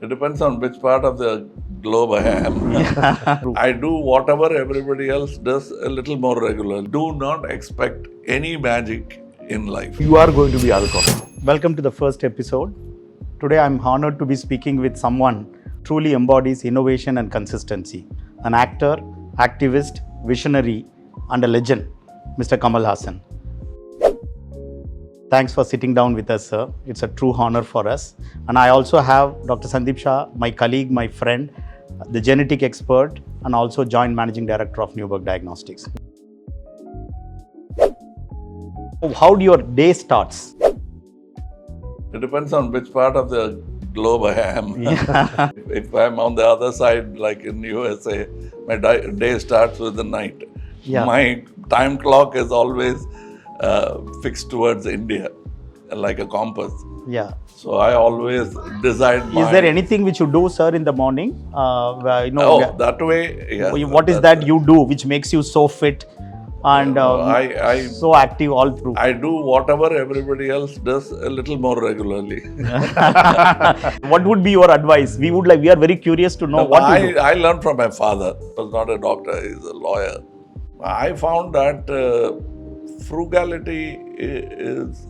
It depends on which part of the globe I am. I do whatever everybody else does a little more regularly. Do not expect any magic in life. You are going to be alcohol. Welcome to the first episode. Today I'm honored to be speaking with someone truly embodies innovation and consistency. An actor, activist, visionary, and a legend, Mr. Kamal Haasan. Thanks for sitting down with us, sir. It's a true honor for us. And I also have Dr. Sandip Shah, my colleague, my friend, the genetic expert, and also joint managing director of Newberg Diagnostics. How do your day starts? It depends on which part of the globe I am. If I'm on the other side, like in USA, my day starts with the night. Yeah. My time clock is always fixed towards India, like a compass. Yeah. So I always decide Is there anything which you do, sir, in the morning? that way, yeah. What is that you do which makes you so fit and so active all through? I do whatever everybody else does a little more regularly. What would be your advice? We are very curious to know what you do. I learned from my father. He was not a doctor, he's a lawyer. I found that frugality is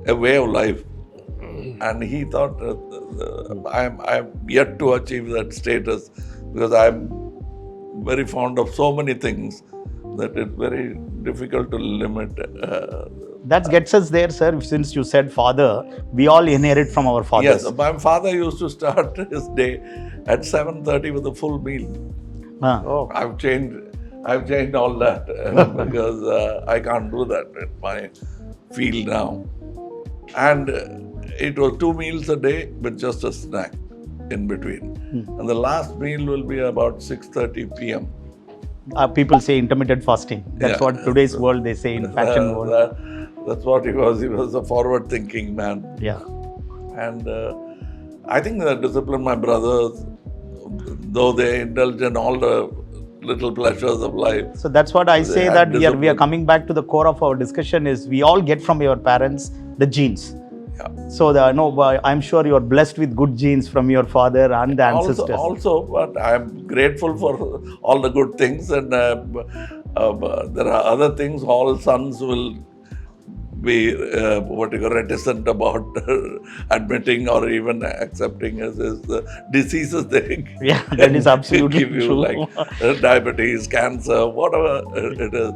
a way of life. And he thought, I'm yet to achieve that status because I'm very fond of so many things that it's very difficult to limit. That gets us there, sir. Since you said father, we all inherit from our fathers. Yes, my father used to start his day at 7:30 with a full meal. Oh. I've changed all that because I can't do that in my field now. And it was 2 meals a day with just a snack in between. And the last meal will be about 6:30 p.m. People say intermittent fasting. That's what today's world they say in fashion world. That's what he was. He was a forward-thinking man. Yeah. And I think that discipline my brothers, though they indulge in all the little pleasures of life. So that's what I say, that we are coming back to the core of our discussion is we all get from your parents the genes. Yeah. So I'm sure you are blessed with good genes from your father and the ancestors. Also, but I'm grateful for all the good things, and there are other things. All sons will be reticent about admitting or even accepting as diseases they Yeah, that is absolutely give you, true. like diabetes, cancer, whatever it is.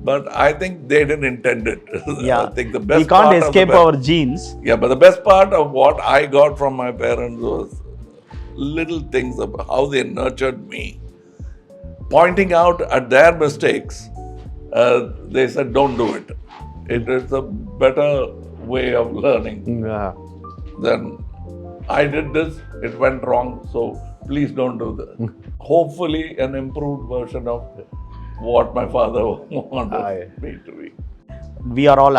But I think they didn't intend it. Yeah, I think the best we can't part escape our genes. Yeah, but the best part of what I got from my parents was little things about how they nurtured me. Pointing out at their mistakes, they said, don't do it. It is a better way of learning. Yeah. Then I did this, it went wrong, so please don't do that. Hopefully an improved version of what my father wanted me to be. We are all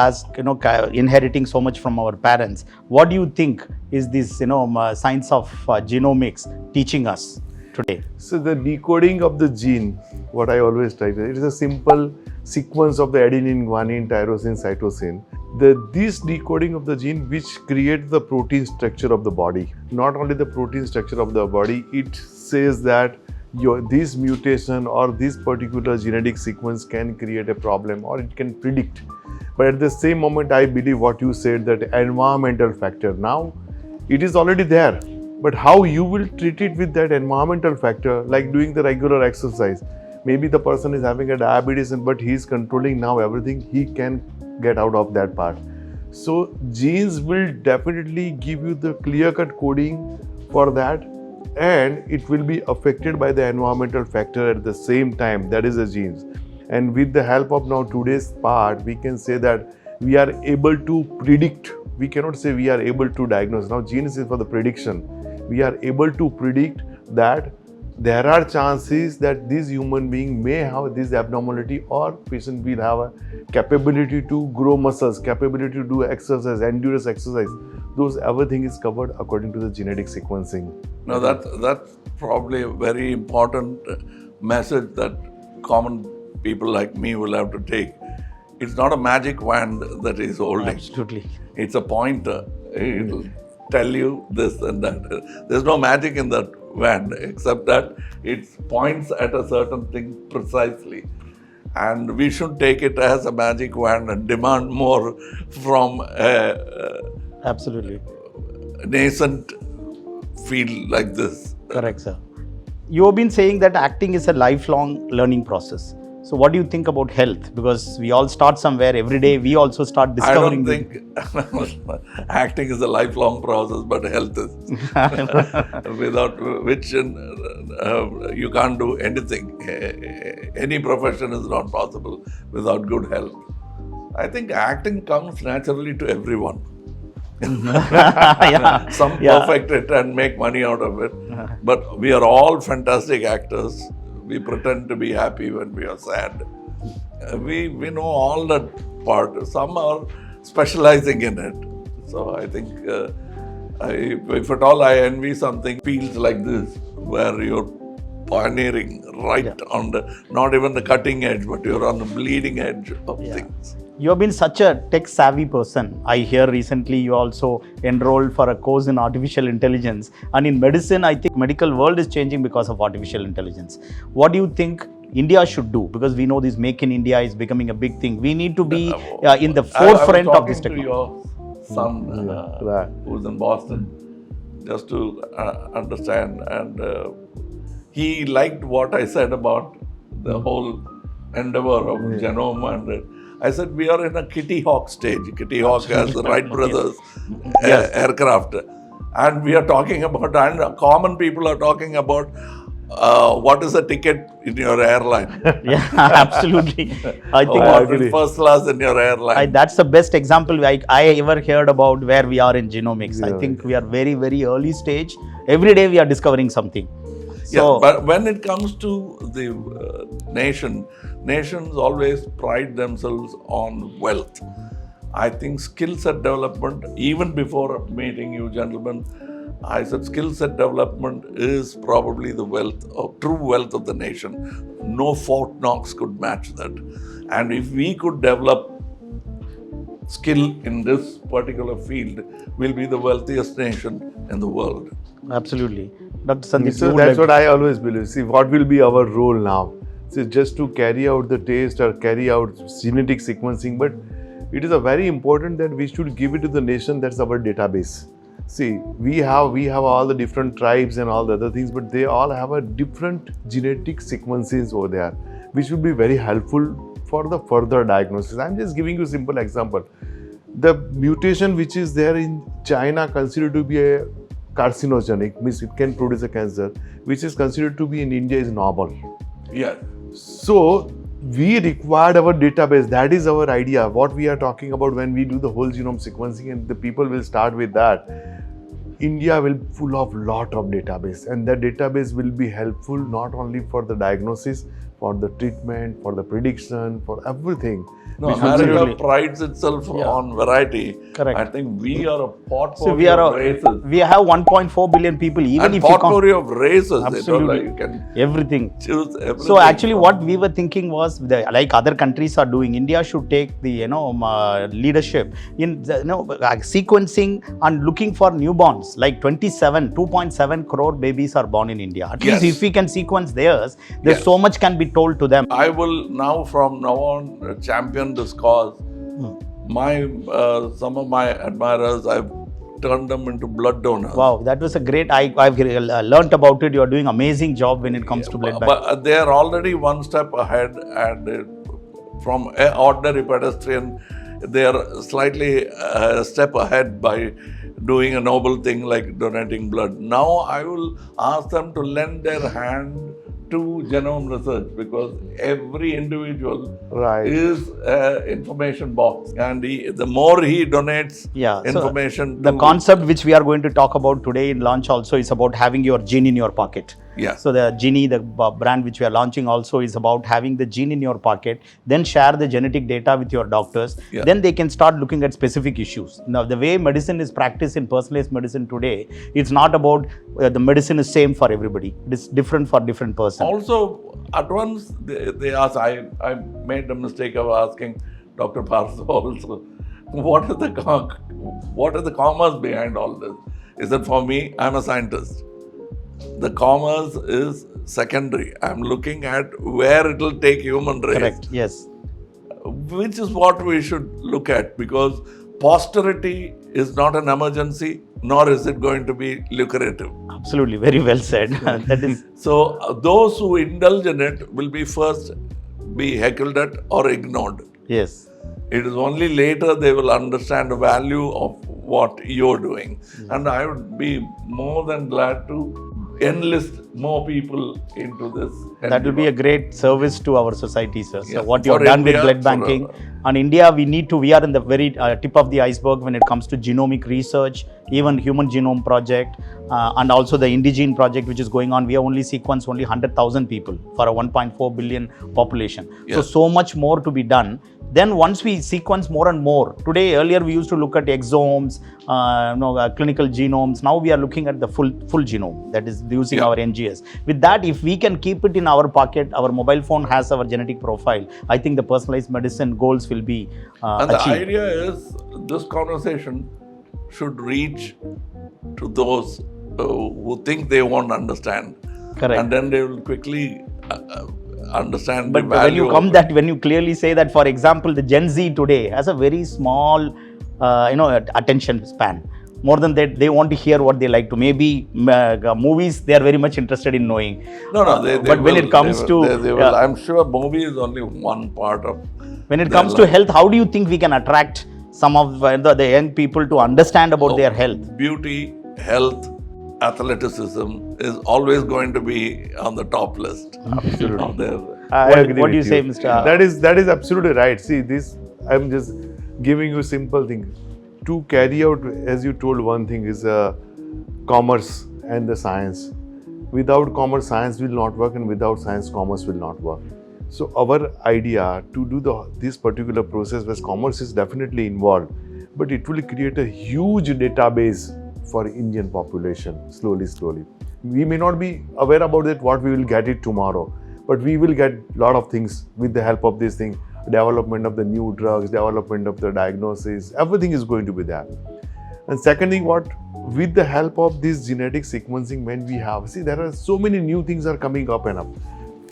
inheriting so much from our parents. What do you think is this science of genomics teaching us today? So the decoding of the gene, what I always try to, it is a simple sequence of the adenine, guanine, tyrosine, cytosine. This decoding of the gene which creates the protein structure of the body. Not only the protein structure of the body, it says that this mutation or this particular genetic sequence can create a problem or it can predict. But at the same moment, I believe what you said, that environmental factor, now it is already there. But how you will treat it with that environmental factor, like doing the regular exercise. Maybe the person is having a diabetes, but he is controlling now everything, he can get out of that part. So genes will definitely give you the clear-cut coding for that, and it will be affected by the environmental factor at the same time, that is the genes. And with the help of now today's part, we can say that we are able to predict. We cannot say we are able to diagnose. Now genes is for the prediction. We are able to predict that there are chances that this human being may have this abnormality, or patient will have a capability to grow muscles, capability to do exercise, endurance exercise. Those everything is covered according to the genetic sequencing. Now that's probably a very important message that common people like me will have to take. It's not a magic wand that is holding. Absolutely. It's a pointer. tell you this and that. There's no magic in that wand, except that it points at a certain thing precisely. And we should take it as a magic wand and demand more from a Absolutely. nascent field like this. Correct, sir. You have been saying that acting is a lifelong learning process. So what do you think about health? Because we all start somewhere. Every day we also start I discovering. don't think acting is a lifelong process, but health is. Without which you can't do anything. Any profession is not possible without good health. I think acting comes naturally to everyone. Some perfect it and make money out of it. But we are all fantastic actors. We pretend to be happy when we are sad. We know all that part. Some are specializing in it. So I think if at all I envy something, feels like this, where you're pioneering right on the, not even the cutting edge, but you're on the bleeding edge of things. You have been such a tech-savvy person. I hear recently you also enrolled for a course in artificial intelligence. And in medicine, I think medical world is changing because of artificial intelligence. What do you think India should do? Because we know this Make in India is becoming a big thing. We need to be in the forefront of this technology. I was talking to your son, who's in Boston, just to understand. And he liked what I said about the whole endeavor of genome. And I said, we are in a Kitty Hawk stage. Kitty Hawk has the Wright brothers aircraft. And we are talking about, and common people are talking about what is a ticket in your airline? Yeah, absolutely. I think what is first class in your airline? That's the best example I ever heard about where we are in genomics. I think we are very, very early stage. Every day we are discovering something. So, but when it comes to the nations always pride themselves on wealth. I think skill set development, even before meeting you gentlemen, I said skill set development is probably the wealth, true wealth of the nation. No Fort Knox could match that. And if we could develop skill in this particular field, we'll be the wealthiest nation in the world. Absolutely. Dr. Sandip, so that's what I always believe. See, what will be our role now? So just to carry out the test or carry out genetic sequencing, but it is a very important that we should give it to the nation. That's our database. See, we have all the different tribes and all the other things, but they all have a different genetic sequences over there, which will be very helpful for the further diagnosis. I'm just giving you a simple example. The mutation which is there in China considered to be a carcinogenic, means it can produce a cancer, which is considered to be in India is normal. Yeah. So we required our database. That is our idea. What we are talking about when we do the whole genome sequencing, and the people will start with that. India will full of lot of database, and that database will be helpful not only for the diagnosis, for the treatment, for the prediction, for everything. No, America prides itself on variety. Correct. I think we are a potpourri so of races. We have 1.4 billion people. Even and if potpourri of races. Absolutely. You can everything. Choose everything. So actually what we were thinking was, like other countries are doing, India should take the leadership in sequencing and looking for newborns. Like 2.7 crore babies are born in India. At least if we can sequence theirs, there's so much can be told to them. I will now from now on champion this cause. Some of my admirers, I've turned them into blood donors. Wow, that was a great. I've learnt about it. You are doing amazing job when it comes to blood bank. But they are already one step ahead, and from an ordinary pedestrian, they are slightly a step ahead by doing a noble thing like donating blood. Now I will ask them to lend their hand to genome research, because every individual is an information box, and the more he donates information. So the concept which we are going to talk about today in launch also is about having your gene in your pocket. Yeah. So the Genie, the brand which we are launching also is about having the gene in your pocket, then share the genetic data with your doctors. Yeah. Then they can start looking at specific issues. Now, the way medicine is practiced in personalized medicine today, it's not about the medicine is same for everybody. It is different for different person. Also, at once they ask, I made the mistake of asking Dr. Parsa also, what is the commerce behind all this? Is that for me? I'm a scientist. The commerce is secondary. I'm looking at where it will take human race. Correct. Yes. Which is what we should look at, because posterity is not an emergency, nor is it going to be lucrative. Absolutely. Very well said. That is. So those who indulge in it will be first be heckled at or ignored. Yes. It is only later they will understand the value of what you're doing. And I would be more than glad to enlist more people into this. That will be a great service to our society, sir. So Yeah. what you have For done India, with blood for, banking. And India, we are in the very tip of the iceberg when it comes to genomic research, even human genome project, and also the Indigene project, which is going on. We have only sequenced only 100,000 people for a 1.4 billion population. So much more to be done. Then once we sequence more and more, earlier we used to look at exomes, clinical genomes. Now we are looking at the full genome, that is using our NGS. With that, if we can keep it in our pocket, our mobile phone has our genetic profile, I think the personalized medicine goals will be and achieved. the idea is this conversation should reach to those who think they won't understand. Correct. And then they will quickly understand But the value. when you clearly say that, for example, the Gen Z today has a very small, attention span. More than that, they want to hear what they like to. Maybe movies, they are very much interested in knowing. No, but when it comes to, I'm sure movie is only one part of. When it comes to health, how do you think we can attract some of the young people to understand about their health? Beauty, health, athleticism is always going to be on the top list. Absolutely. I agree. What do you say, Mr. That is absolutely right. See, I'm just giving you a simple thing. To carry out, as you told, one thing is commerce and the science. Without commerce, science will not work, and without science, commerce will not work. So our idea to do this particular process, where commerce is definitely involved, but it will create a huge database for Indian population, slowly. We may not be aware about it, what we will get it tomorrow, but we will get a lot of things with the help of this thing. Development of the new drugs, development of the diagnosis, everything is going to be there. And second thing, with the help of this genetic sequencing, when we have, there are so many new things are coming up and up,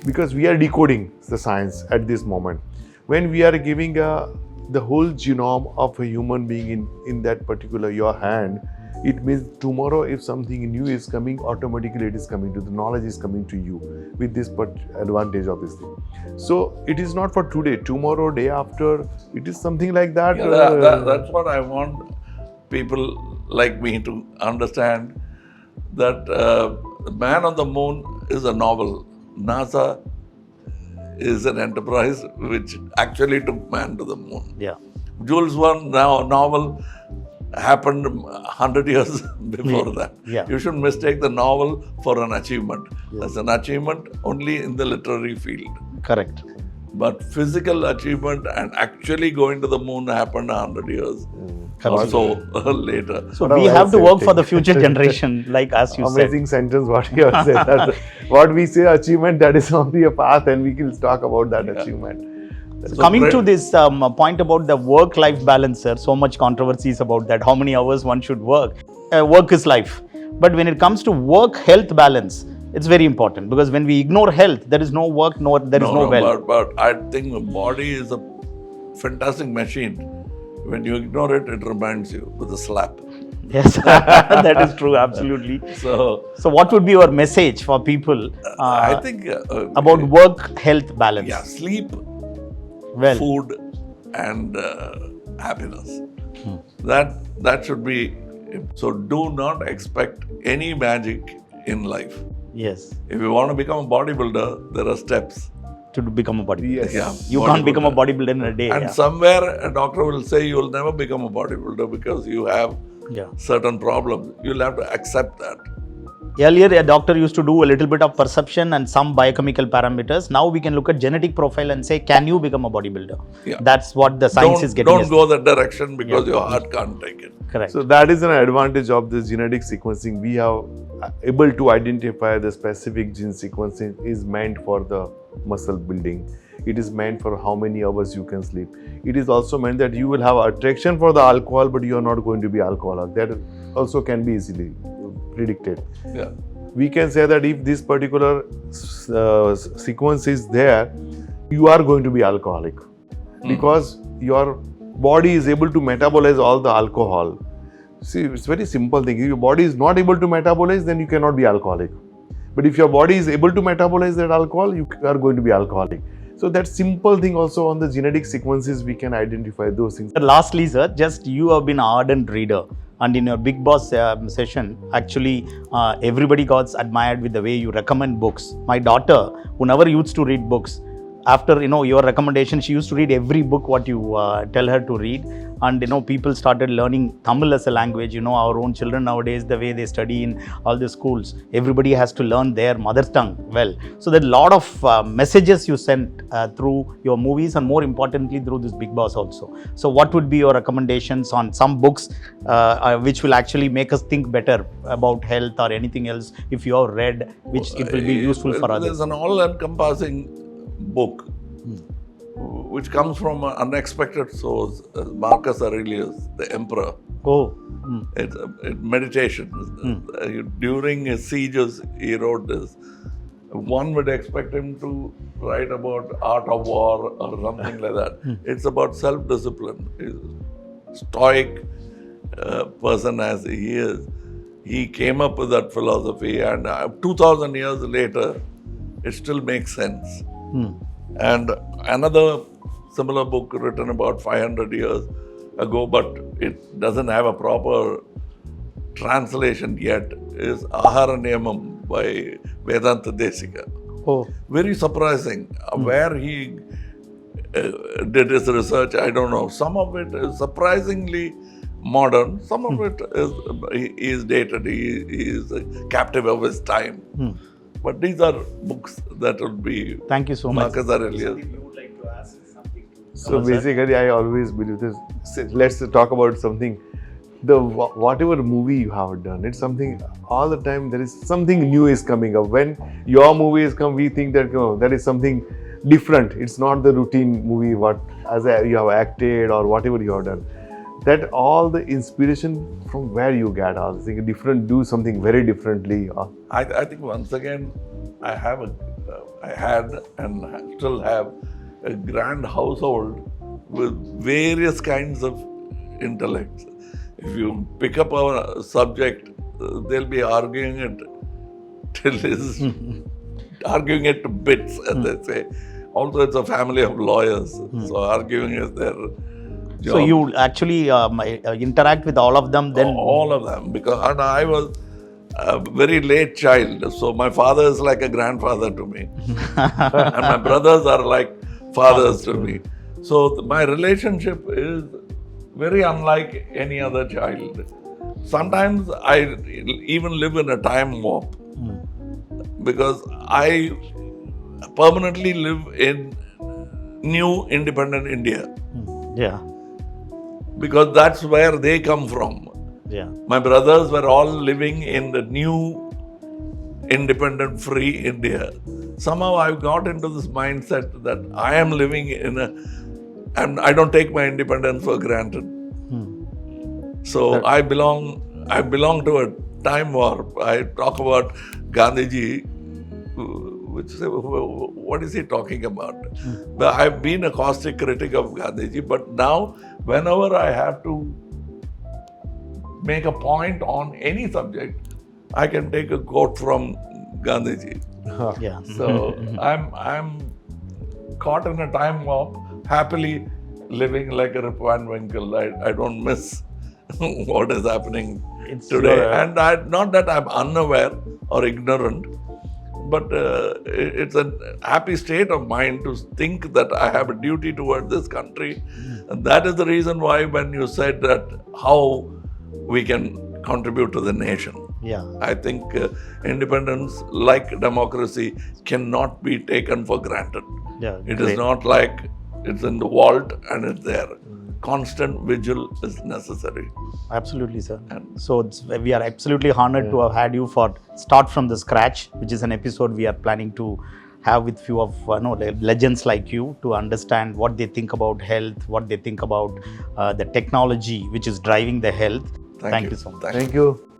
because we are decoding the science at this moment. When we are giving the whole genome of a human being in that particular your hand, it means tomorrow if something new is coming, automatically it is coming to the knowledge is coming to you with this advantage of this thing. So it is not for today, tomorrow, day after, it is something like that. That's what I want people like me to understand, that Man on the Moon is a novel. NASA is an enterprise which actually took man to the moon. Yeah. Jules Verne novel happened 100 years before that. Yeah. You shouldn't mistake the novel for an achievement. That's an achievement only in the literary field. Correct. But physical achievement and actually going to the moon happened 100 years or so later. So we have to work for the future generation, like as you said. Amazing sentence what you have said. That's what we say achievement, that is only a path, and we can talk about that achievement. So coming to this point about the work-life balance, sir, so much controversies about that, how many hours one should work. Work is life. But when it comes to work-health balance, it's very important, because when we ignore health, there is no work, there is no wealth. But I think the body is a fantastic machine. When you ignore it, it reminds you with a slap. Yes, that is true, absolutely. So what would be your message for people I think about work-health balance? Yeah, sleep, food, and happiness. That should be. So do not expect any magic in life. Yes. If you want to become a bodybuilder, there are steps. To become a bodybuilder. Yes. You can't become a bodybuilder in a day. And somewhere a doctor will say you will never become a bodybuilder because you have certain problems. You'll have to accept that. Earlier, a doctor used to do a little bit of perception and some biochemical parameters. Now we can look at genetic profile and say, can you become a bodybuilder? Yeah. That's what the science is getting. Don't go that direction because your heart can't take it. Correct. So that is an advantage of this genetic sequencing. We are able to identify the specific gene sequencing is meant for the muscle building. It is meant for how many hours you can sleep. It is also meant that you will have attraction for the alcohol, but you are not going to be alcoholic. That also can be easily predicted. Yeah. We can say that if this particular sequence is there, you are going to be alcoholic because your body is able to metabolize all the alcohol. See, it's very simple thing. If your body is not able to metabolize, then you cannot be alcoholic. But if your body is able to metabolize that alcohol, you are going to be alcoholic. So that simple thing also on the genetic sequences, we can identify those things. Lastly, sir, just you have been an ardent reader. And in your Big Boss session, actually, everybody got admired with the way you recommend books. My daughter, who never used to read books, after your recommendation, she used to read every book what you tell her to read. And people started learning Tamil as a language. Our own children nowadays, the way they study in all the schools, everybody has to learn their mother tongue well. So there are a lot of messages you sent through your movies, and more importantly through this Big Boss also. So what would be your recommendations on some books which will actually make us think better about health or anything else, if you have read, which it will be useful for others? There's an all-encompassing book which comes from an unexpected source, Marcus Aurelius, the emperor. Oh. It's meditation. During his sieges, he wrote this. One would expect him to write about art of war or something like that. It's about self-discipline. He's a stoic person as he is. He came up with that philosophy, and 2000 years later, it still makes sense. And another similar book written about 500 years ago, but it doesn't have a proper translation yet, is Ahara Niyamam by Vedanta Desika. Oh. Very surprising. Where he did his research, I don't know. Some of it is surprisingly modern. Some of it is dated. He is captive of his time. But these are books that will be. Thank you so much. Marcus Aurelius. So basically, I always believe this. Let's talk about something. Whatever movie you have done, it's something all the time. There is something new is coming up. When your movie is come, we think that that is something different. It's not the routine movie you have acted or whatever you have done. That all the inspiration from where you get all things different, do something very differently. I think once again, I had and still have a grand household with various kinds of intellects. If you pick up a subject, they'll be arguing it arguing it to bits, as they say. Also, it's a family of lawyers, so arguing is their job. So you actually interact with all of them then? All of them, and I was a very late child, so my father is like a grandfather to me, and my brothers are like fathers to me. So my relationship is very unlike any other child. Sometimes I even live in a time warp because I permanently live in new independent India. Yeah. Because that's where they come from. Yeah. My brothers were all living in the new independent free India. Somehow I've got into this mindset that I am living and I don't take my independence for granted. So I belong to a time warp. I talk about Gandhiji, what is he talking about? But I've been a caustic critic of Gandhiji, but now whenever I have to make a point on any subject, I can take a quote from Gandhiji. Yeah. So I'm caught in a time warp, happily living like a Rip Van Winkle. I don't miss what is happening today. And not that I'm unaware or ignorant, but it's a happy state of mind to think that I have a duty toward this country. And that is the reason why when you said that how we can contribute to the nation. Yeah. I think independence, like democracy, cannot be taken for granted. Yeah, it great. is not like it's in the vault and it's there. Constant vigil is necessary. Absolutely, sir. So we are absolutely honored to have had you for Start from the Scratch, which is an episode we are planning to have with few of legends like you to understand what they think about health, what they think about the technology which is driving the health. Thank you so much. Thank you. Thank you.